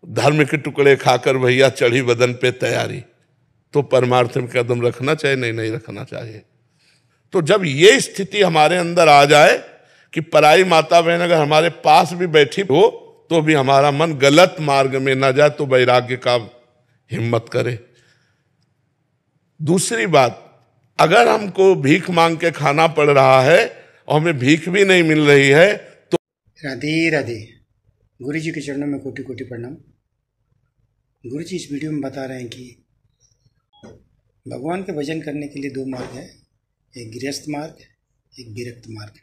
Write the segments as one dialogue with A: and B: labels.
A: धर्म के टुकड़े खाकर भैया चढ़ी बदन पे तैयारी, तो परमार्थ में कदम रखना चाहिए, नहीं रखना चाहिए। तो जब ये स्थिति हमारे अंदर आ जाए कि पराई माता बहन अगर हमारे पास भी बैठी हो तो भी हमारा मन गलत मार्ग में ना जाए, तो वैराग्य का हिम्मत करे। दूसरी बात, अगर हमको भीख मांग के खाना पड़ रहा है और हमें भीख भी नहीं मिल रही है तो
B: राधे राधे। गुरु जी के चरणों में कोटि कोटि प्रणाम। गुरु जी इस वीडियो में बता रहे हैं कि भगवान के भजन करने के लिए दो मार्ग है, एक गृहस्थ मार्ग, एक विरक्त मार्ग।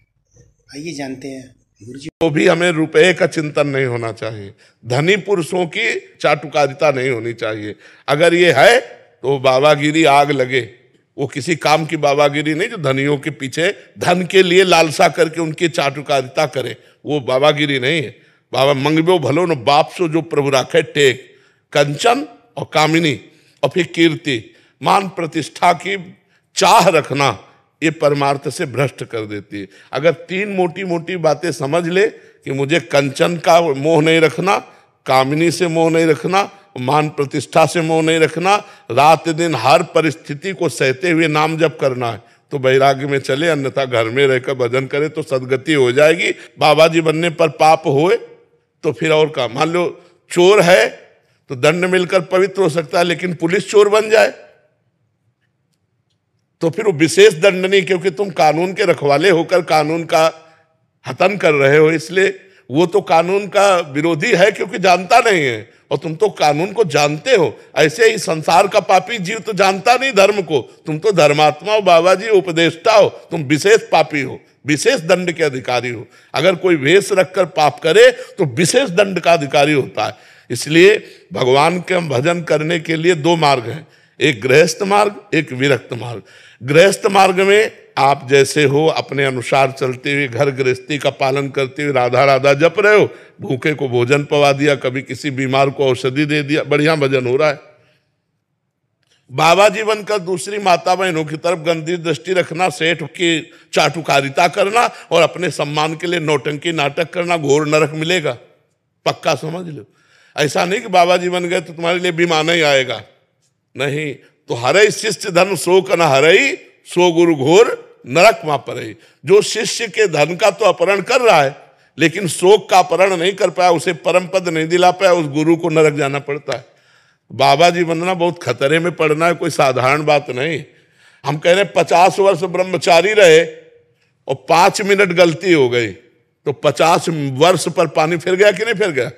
B: आइए जानते हैं गुरु जी।
A: तो भी हमें रुपए का चिंतन नहीं होना चाहिए, धनी पुरुषों की चाटुकारिता नहीं होनी चाहिए। अगर ये है तो बाबागिरी आग लगे, वो किसी काम की बाबागिरी नहीं जो धनियों के पीछे धन के लिए लालसा करके उनकी चाटुकारिता करे, वो बाबागिरी नहीं है। बाबा मंगबो भलो न बाप सो जो प्रभु राखे टेक, कंचन और कामिनी और फिर कीर्ति, मान प्रतिष्ठा की चाह रखना, ये परमार्थ से भ्रष्ट कर देती है। अगर तीन मोटी मोटी बातें समझ ले कि मुझे कंचन का मोह नहीं रखना, कामिनी से मोह नहीं रखना, मान प्रतिष्ठा से मोह नहीं रखना, रात दिन हर परिस्थिति को सहते हुए नाम जप करना है, तो वैराग्य में चले। अन्यथा घर में रहकर भजन करे तो सदगति हो जाएगी। बाबा जी बनने पर पाप होए तो फिर और का, मान लो चोर है तो दंड मिलकर पवित्र हो सकता है, लेकिन पुलिस चोर बन जाए तो फिर वो विशेष दंड नहीं, क्योंकि तुम कानून के रखवाले होकर कानून का हतन कर रहे हो, इसलिए वो तो कानून का विरोधी है क्योंकि जानता नहीं है, और तुम तो कानून को जानते हो। ऐसे ही संसार का पापी जीव तो जानता नहीं धर्म को, तुम तो धर्मात्मा हो, बाबा जी उपदेष्टा हो, तुम विशेष पापी हो, विशेष दंड के अधिकारी हो। अगर कोई वेश रखकर पाप करे तो विशेष दंड का अधिकारी होता है। इसलिए भगवान के भजन करने के लिए दो मार्ग हैं, एक गृहस्थ मार्ग, एक विरक्त मार्ग। गृहस्थ मार्ग में आप जैसे हो अपने अनुसार चलते हुए घर गृहस्थी का पालन करते हुए राधा राधा जप रहे हो, भूखे को भोजन पवा दिया, कभी किसी बीमार को औषधि दे दिया, बढ़िया भजन हो रहा है। बाबा जी बनकर दूसरी माता बहनों की तरफ गंदी दृष्टि रखना, सेठ की चाटुकारिता करना और अपने सम्मान के लिए नौटंकी नाटक करना, घोर नरक मिलेगा, पक्का समझ लो। ऐसा नहीं कि बाबा जी बन गए तो तुम्हारे लिए विमान ही आएगा, नहीं। तो हरई शिष्य धन सो न हरई, सो गुरु घोर नरक वहां पर है। जो शिष्य के धन का तो अपहरण कर रहा है लेकिन शोक का अपहरण नहीं कर पाया, उसे परम पद नहीं दिला पाया, उस गुरु को नरक जाना पड़ता है। बाबा जी बनना बहुत खतरे में पड़ना है, कोई साधारण बात नहीं। हम कह रहे 50 वर्ष ब्रह्मचारी रहे और 5 मिनट गलती हो गई तो 50 वर्ष पर पानी फिर गया कि नहीं फिर गया।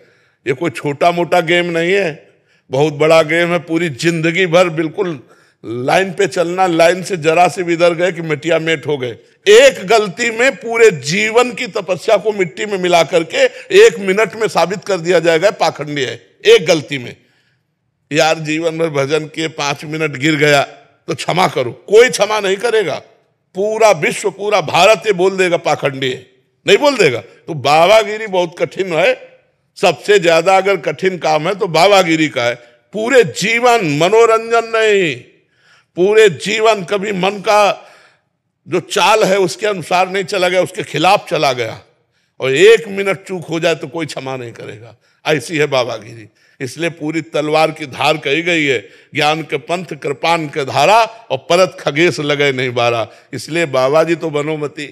A: ये कोई छोटा मोटा गेम नहीं है, बहुत बड़ा गेम है। पूरी जिंदगी भर बिल्कुल लाइन पे चलना, लाइन से जरा से भी इधर गए कि मिट्टिया मेट हो गए। एक गलती में पूरे जीवन की तपस्या को मिट्टी में मिला करके 1 मिनट में साबित कर दिया जाएगा पाखंडी है। एक गलती में यार जीवन भर भजन किए 5 मिनट गिर गया तो क्षमा करो, कोई क्षमा नहीं करेगा। पूरा विश्व, पूरा भारत ये बोल देगा पाखंडी है, नहीं बोल देगा। तो बाबागिरी बहुत कठिन है, सबसे ज्यादा अगर कठिन काम है तो बाबागिरी का है। पूरे जीवन मनोरंजन नहीं, पूरे जीवन कभी मन का जो चाल है उसके अनुसार नहीं चला गया, उसके खिलाफ चला गया, और 1 मिनट चूक हो जाए तो कोई क्षमा नहीं करेगा। ऐसी है बाबागिरी। इसलिए पूरी तलवार की धार कही गई है, ज्ञान के पंथ कृपान के धारा, और परत खगेश लगे नहीं बारा। इसलिए बाबा जी तो बनोमती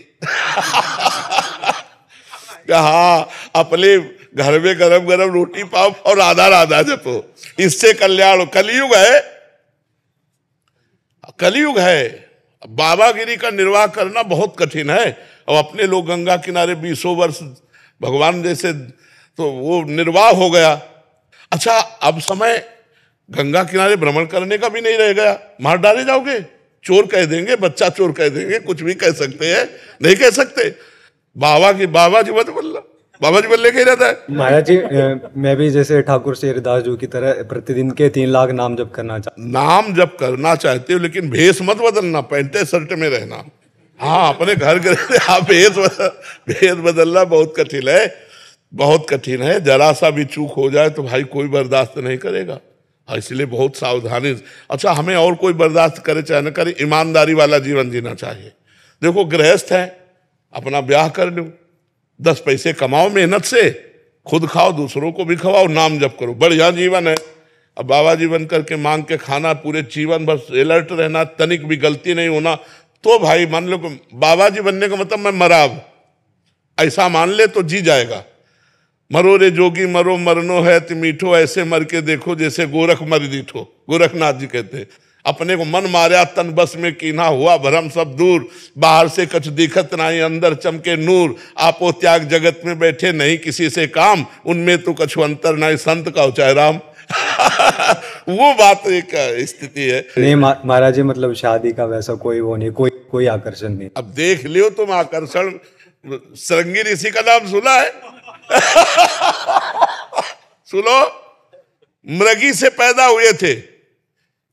A: हाँ, अपने घर में गरम गरम रोटी पाओ और राधा राधा जपो, इससे कल्याण हो। कलयुग है, कलयुग है। बाबागिरी का निर्वाह करना बहुत कठिन है। और अपने लोग गंगा किनारे 20 वर्ष भगवान जैसे, तो वो निर्वाह हो गया। अच्छा, अब समय गंगा किनारे भ्रमण करने का भी नहीं रह गया, मार डाले जाओगे, चोर कह देंगे, बच्चा चोर कह देंगे, कुछ भी कह सकते हैं, नहीं कह सकते। बाबा जी मत बोलना, बाबा जी बोलने के रहता है।
C: महाराज जी, मैं भी जैसे ठाकुर शेरदास जी की तरह प्रतिदिन के 3 लाख नाम जप करना
A: नाम जप करना चाहते हो, लेकिन भेष मत बदलना, पैंटे शर्ट में रहना। हाँ, अपने घर के आप भेष बदलना बहुत कठिन है, बहुत कठिन है। जरा सा भी चूक हो जाए तो भाई कोई बर्दाश्त नहीं करेगा, इसलिए बहुत सावधानी। अच्छा, हमें और कोई बर्दाश्त करे चाहे न करे, ईमानदारी वाला जीवन जीना चाहिए। देखो, गृहस्थ है, अपना ब्याह कर लो, 10 पैसे कमाओ मेहनत से, खुद खाओ, दूसरों को भी खवाओ, नाम जप करो, बढ़िया जीवन है। अब बाबा जी बन करके मांग के खाना, पूरे जीवन बस अलर्ट रहना, तनिक भी गलती नहीं होना, तो भाई मान लो बाबा जी बनने का मतलब मैं मराब, ऐसा मान ले तो जी जाएगा। मरो रे जोगी मरो मरनो है ति मीठो, ऐसे मर के देखो जैसे गोरख मर दीठो, गोरखनाथ जी कहते हैं। अपने को मन मार्या तन बस में कीना, हुआ भरम सब दूर, बाहर से कछ दिखत नहीं अंदर चमके नूर, आपो त्याग जगत में बैठे नहीं किसी से काम, उनमें तो कछु अंतर नहीं संत का उचाय राम। वो बात एक स्थिति है।
C: नहीं महाराज जी, मतलब शादी का वैसा कोई वो नहीं, कोई आकर्षण नहीं।
A: अब देख लियो तुम आकर्षण, श्रृंगी ऋषि का नाम सुना है? सुनो, मृगी से पैदा हुए थे,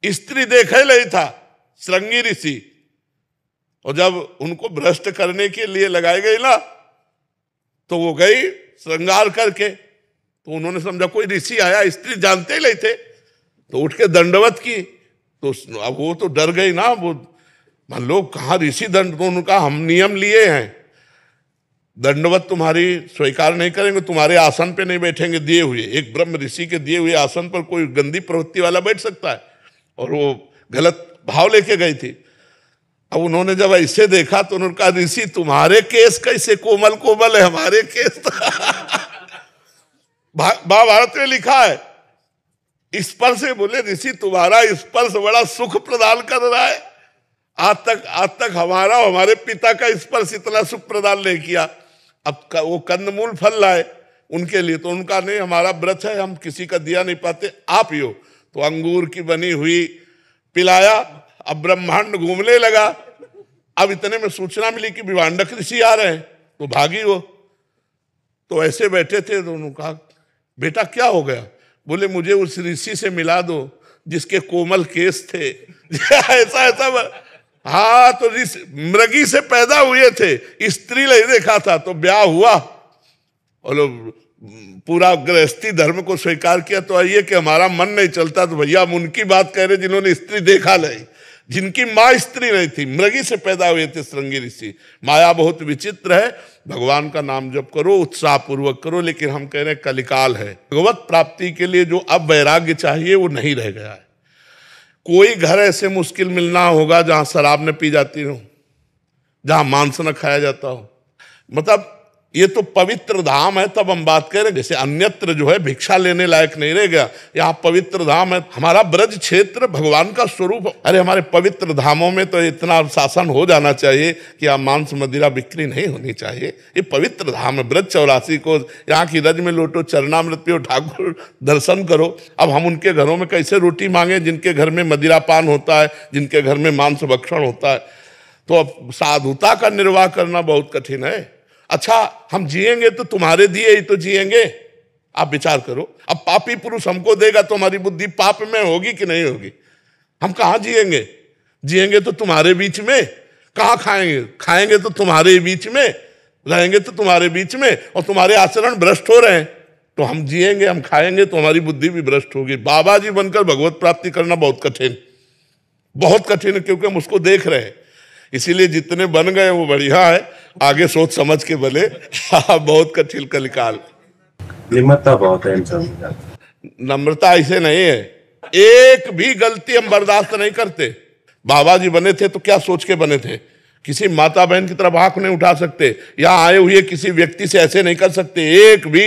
A: स्त्री देखे नहीं था, श्रृंगी ऋषि, और जब उनको भ्रष्ट करने के लिए लगाई गई ना, तो वो गई श्रृंगार करके, तो उन्होंने समझा कोई ऋषि आया, स्त्री जानते ही नहीं थे, तो उठ के दंडवत की। तो अब वो तो डर गई ना, वो मान लो कहाँ ऋषि दंड, तो उनका हम नियम लिए हैं, दंडवत तुम्हारी स्वीकार नहीं करेंगे, तुम्हारे आसन पे नहीं बैठेंगे दिए हुए। एक ब्रह्म ऋषि के दिए हुए आसन पर कोई गंदी प्रवृत्ति वाला बैठ सकता है? और वो गलत भाव लेके गई थी। अब उन्होंने जब ऐसे देखा तो उन्होंने कहा, ऋषि तुम्हारे केस कैसे कोमल कोमल है, हमारे केस महाभारत में लिखा है, स्पर्श से बोले ऋषि तुम्हारा स्पर्श बड़ा सुख प्रदान कर रहा है, आज तक हमारा हमारे पिता का स्पर्श इतना सुख प्रदान नहीं किया। अब वो कंदमूल फल लाए उनके लिए, तो उनका नहीं, हमारा व्रत है, हम किसी का दिया नहीं पाते, आप ही हो। तो अंगूर की बनी हुई पिलाया, अब ब्रह्मांड घूमने लगा। अब इतने में सूचना मिली कि विभांडक ऋषि आ रहे हैं, तो भागी वो। तो ऐसे बैठे थे, तो उन्होंने कहा बेटा क्या हो गया? बोले मुझे उस ऋषि से मिला दो जिसके कोमल केस थे। ऐसा हाँ, तो मृगी से पैदा हुए थे, स्त्री नहीं देखा था, तो ब्याह हुआ और पूरा गृहस्थी धर्म को स्वीकार किया। तो आइए कि हमारा मन नहीं चलता, तो भैया हम उनकी बात कह रहे जिन्होंने स्त्री देखा नहीं, जिनकी माँ स्त्री नहीं थी, मृगी से पैदा हुए थे श्रृंगी ऋषि। माया बहुत विचित्र है, भगवान का नाम जप करो, उत्साह पूर्वक करो, लेकिन हम कह रहे हैं कलिकाल है। भगवत प्राप्ति के लिए जो अब वैराग्य चाहिए वो नहीं रह गया है। कोई घर ऐसे मुश्किल मिलना होगा जहां शराब न पी जाती हो, जहां मांस न खाया जाता हो, मतलब ये तो पवित्र धाम है। तब हम बात करें, जैसे अन्यत्र जो है भिक्षा लेने लायक नहीं रह गया, यहाँ पवित्र धाम है। हमारा ब्रज क्षेत्र भगवान का स्वरूप। अरे हमारे पवित्र धामों में तो इतना शासन हो जाना चाहिए कि यहाँ मांस मदिरा बिक्री नहीं होनी चाहिए। ये पवित्र धाम है। ब्रज 84 को यहाँ की रज में लोटो, चरणामृत पियो, ठाकुर दर्शन करो। अब हम उनके घरों में कैसे रोटी मांगे जिनके घर में मदिरा पान होता है, जिनके घर में मांस भक्षण होता है? तो अब साधुता का निर्वाह करना बहुत कठिन है। अच्छा, हम जिएंगे तो तुम्हारे दिए ही तो जिएंगे, आप विचार करो। अब पापी पुरुष हमको देगा तो हमारी बुद्धि पाप में होगी कि नहीं होगी? हम कहाँ जिएंगे? जिएंगे तो तुम्हारे बीच में। कहाँ खाएंगे? खाएंगे तो तुम्हारे बीच में, रहेंगे तो तुम्हारे बीच में, और तुम्हारे आचरण भ्रष्ट हो रहे हैं। तो हम जिएंगे, हम खाएंगे तो हमारी बुद्धि भी भ्रष्ट होगी। बाबा जी बनकर भगवत प्राप्ति करना बहुत कठिन, बहुत कठिन है, क्योंकि हम उसको देख रहे हैं। इसीलिए जितने बन गए वो बढ़िया है, आगे सोच समझ के बने। बहुत कठिन कलिकाल।
D: निम्रता बहुत है इंसान में।
A: नम्रता ऐसे नहीं है, एक भी गलती हम बर्दाश्त नहीं करते। बाबा जी बने थे तो क्या सोच के बने थे? किसी माता बहन की तरफ आंख नहीं उठा सकते, या आए हुए किसी व्यक्ति से ऐसे नहीं कर सकते, एक भी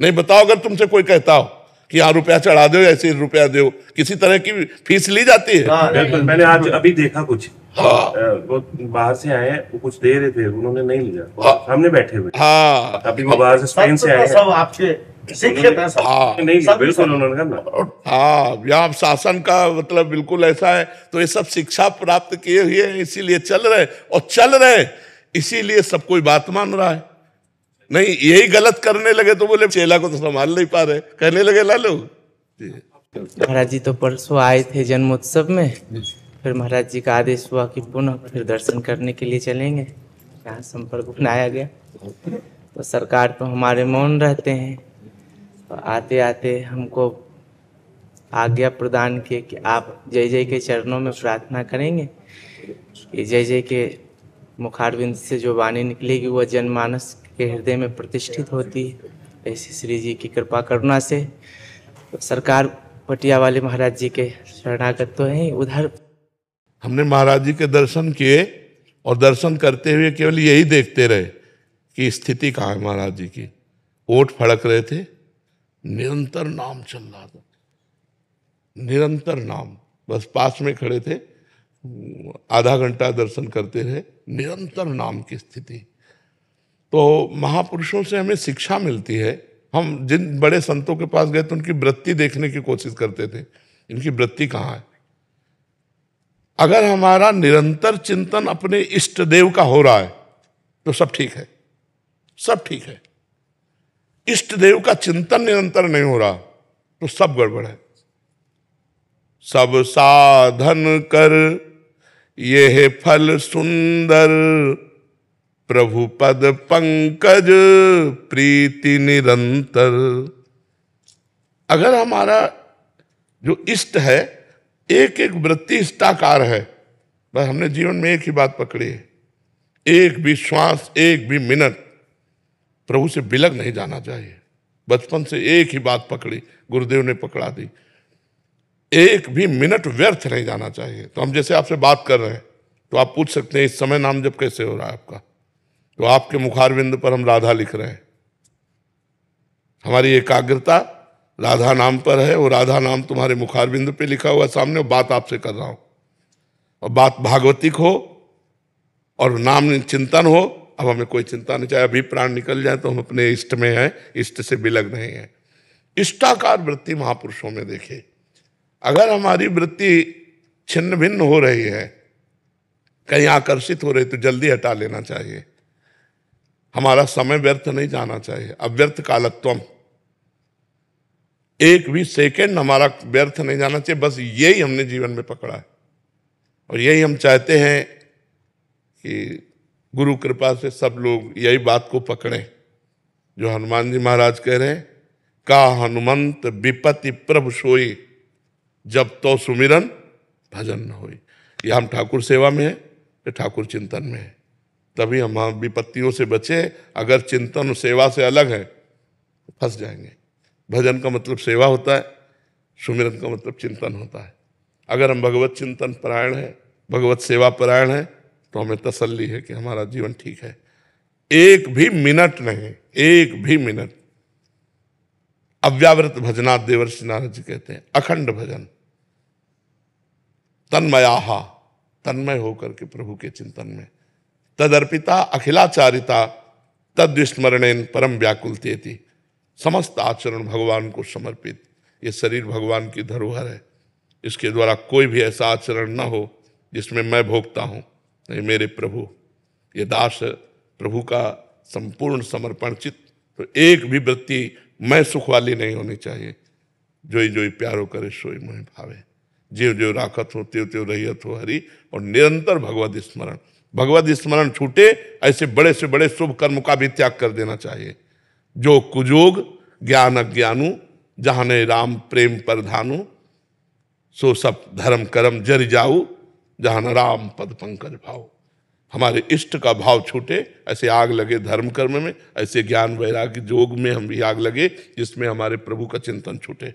A: नहीं। बताओ अगर तुमसे कोई कहता हो कि यहाँ रुपया चढ़ा दो, ऐसे रुपया दो, किसी तरह की फीस ली जाती है?
D: मैंने आज अभी देखा कुछ, वो बाहर से आए, वो कुछ दे रहे थे, उन्होंने नहीं लिया, सामने बैठे हुए।
A: हाँ,
D: अभी वो बाहर से स्पेन से आए,
E: सब आपके सीखे पैसा
D: नहीं लिया, बिल्कुल उन्होंने कहा।
A: हाँ, यहाँ शासन का मतलब बिल्कुल ऐसा है। तो ये सब शिक्षा प्राप्त किए हुए हैं, इसीलिए चल रहे, और चल रहे इसीलिए सब कोई बात मान रहा है। नहीं, यही गलत करने लगे तो बोले चेला को तो संभाल नहीं पा रहे, कहने लगे लालू।
F: महाराज जी तो परसों आए थे जन्मोत्सव में, फिर महाराज जी का आदेश हुआ कि पुनः फिर दर्शन करने के लिए चलेंगे। यहाँ संपर्क बनाया गया, तो सरकार तो हमारे मौन रहते हैं। तो आते आते हमको आज्ञा प्रदान किए कि आप जय जय के चरणों में प्रार्थना करेंगे। ये जय जय के मुखारविंद से जो वाणी निकलेगी वह जनमानस के हृदय में प्रतिष्ठित होती है। ऐसी श्री जी की कृपा करुणा से तो सरकार पटिया वाले महाराज जी के शरणागत तो हैं उधर।
A: हमने महाराज जी के दर्शन किए और दर्शन करते हुए केवल यही देखते रहे कि स्थिति कहाँ है महाराज जी की। ओठ फड़क रहे थे, निरंतर नाम चल रहा था, निरंतर नाम। बस पास में खड़े थे, आधा घंटा दर्शन करते रहे, निरंतर नाम की स्थिति। तो महापुरुषों से हमें शिक्षा मिलती है। हम जिन बड़े संतों के पास गए तो उनकी वृत्ति देखने की कोशिश करते थे, इनकी वृत्ति कहाँ है। अगर हमारा निरंतर चिंतन अपने इष्ट देव का हो रहा है तो सब ठीक है, सब ठीक है। इष्ट देव का चिंतन निरंतर नहीं हो रहा तो सब गड़बड़ है। सब साधन कर ये फल सुंदर, प्रभु पद पंकज प्रीति निरंतर। अगर हमारा जो इष्ट है, एक एक वृत्ति इष्टाकार है, बस हमने जीवन में एक ही बात पकड़ी है, एक भी श्वास, एक भी मिनट प्रभु से बिलग नहीं जाना चाहिए। बचपन से एक ही बात पकड़ी, गुरुदेव ने पकड़ा दी, एक भी मिनट व्यर्थ नहीं जाना चाहिए। तो हम जैसे आपसे बात कर रहे हैं तो आप पूछ सकते हैं इस समय नाम जप कैसे हो रहा है आपका, तो आपके मुखारविंद पर हम राधा लिख रहे हैं, हमारी एकाग्रता राधा नाम पर है, वो राधा नाम तुम्हारे मुखारविंद पे लिखा हुआ सामने, और बात आपसे कर रहा हूं, और बात भागवतिक हो और नाम चिंतन हो। अब हमें कोई चिंता नहीं चाहिए, अभी प्राण निकल जाए तो हम अपने इष्ट में हैं, इष्ट से बिलग नहीं है। इष्टाकार वृत्ति महापुरुषों में देखे। अगर हमारी वृत्ति छिन्न भिन्न हो रही है, कहीं आकर्षित हो रही, तो जल्दी हटा लेना चाहिए। हमारा समय व्यर्थ नहीं जाना चाहिए। अव्यर्थ कालत्वम, एक भी सेकंड हमारा व्यर्थ नहीं जाना चाहिए। बस यही हमने जीवन में पकड़ा है और यही हम चाहते हैं कि गुरु कृपा से सब लोग यही बात को पकड़ें जो हनुमान जी महाराज कह रहे हैं, का हनुमंत विपत्ति प्रभु सोई, जब तो सुमिरन भजन न होई। ये हम ठाकुर सेवा में है या ठाकुर चिंतन में है, तभी हम विपत्तियों से बचे। अगर चिंतन और सेवा से अलग है तो फंस जाएंगे। भजन का मतलब सेवा होता है, सुमिरन का मतलब चिंतन होता है। अगर हम भगवत चिंतन परायण है, भगवत सेवा परायण है, तो हमें तसल्ली है कि हमारा जीवन ठीक है। एक भी मिनट नहीं, एक भी मिनट। अव्यावृत भजनात् देवर्षि नारद जी कहते हैं, अखंड भजन, तन्मयाहा, तन्मय होकर के प्रभु के चिंतन में, तदर्पिता अखिलाचारिता तद्विस्मरणेन परम व्याकुलतेति। समस्त आचरण भगवान को समर्पित। ये शरीर भगवान की धरोहर है, इसके द्वारा कोई भी ऐसा आचरण न हो जिसमें मैं भोगता हूं। नहीं, मेरे प्रभु, ये दास प्रभु का संपूर्ण समर्पण चित्त। तो एक भी वृत्ति मैं सुख वाली नहीं होनी चाहिए। जोई जोई प्यारो करे सोई मोहि भावे, ज्यों ज्यों राखत हो त्यों त्यों रहियत हो हरि। और निरंतर भगवत स्मरण, भगवत स्मरण छूटे ऐसे बड़े से बड़े शुभ कर्म का भी त्याग कर देना चाहिए। जो कुजोग ज्ञान अज्ञानु, जहाने राम प्रेम परधानु, सो सब धर्म कर्म जरि जाऊ, जहां राम पद पंकज भाव। हमारे इष्ट का भाव छूटे, ऐसे आग लगे धर्म कर्म में, ऐसे ज्ञान वैराग्य जोग में हम भी आग लगे जिसमें हमारे प्रभु का चिंतन छूटे।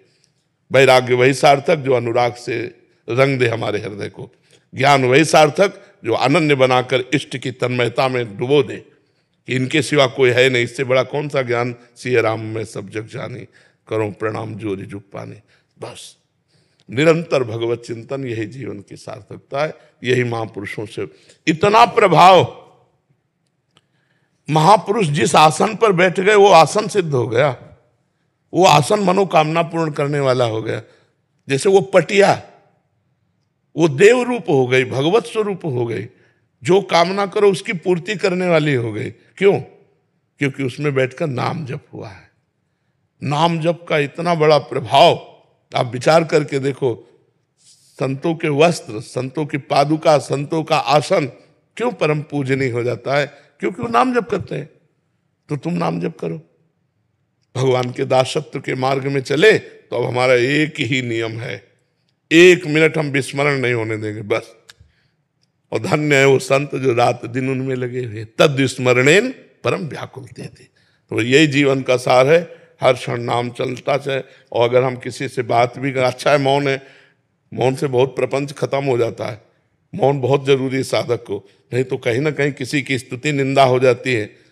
A: वैराग्य वही सार्थक जो अनुराग से रंग दे हमारे हृदय को, ज्ञान वही सार्थक जो अनन्य बनाकर इष्ट की तन्मयता में डुबो दे कि इनके सिवा कोई है नहीं, इससे बड़ा कौन सा ज्ञान, सिय राम में सब जग जानी, करो प्रणाम जोरी जुग पानी। बस निरंतर भगवत चिंतन, यही जीवन की सार्थकता है। यही महापुरुषों से इतना प्रभाव। महापुरुष जिस आसन पर बैठ गए वो आसन सिद्ध हो गया, वो आसन मनोकामना पूर्ण करने वाला हो गया। जैसे वो पटिया, वो देव रूप हो गई, भगवत स्वरूप हो गई, जो कामना करो उसकी पूर्ति करने वाली हो गई। क्यों? क्योंकि उसमें बैठकर नाम जप हुआ है। नाम जप का इतना बड़ा प्रभाव आप विचार करके देखो। संतों के वस्त्र, संतों की पादुका, संतों का आसन क्यों परम पूजनीय हो जाता है? क्योंकि वो नाम जप करते हैं। तो तुम नाम जप करो, भगवान के दासत्व के मार्ग में चले तो अब हमारा एक ही नियम है, एक मिनट हम विस्मरण नहीं होने देंगे बस। और धन्य है वो संत जो रात दिन उनमें लगे हुए, तद विस्मरणेन परम व्याकुलते थे। तो यही जीवन का सार है। हर क्षण नाम चलता है। और अगर हम किसी से बात भी अच्छा है, मौन है, मौन से बहुत प्रपंच खत्म हो जाता है। मौन बहुत जरूरी है साधक को, नहीं तो कहीं ना कहीं किसी की स्तुति निंदा हो जाती है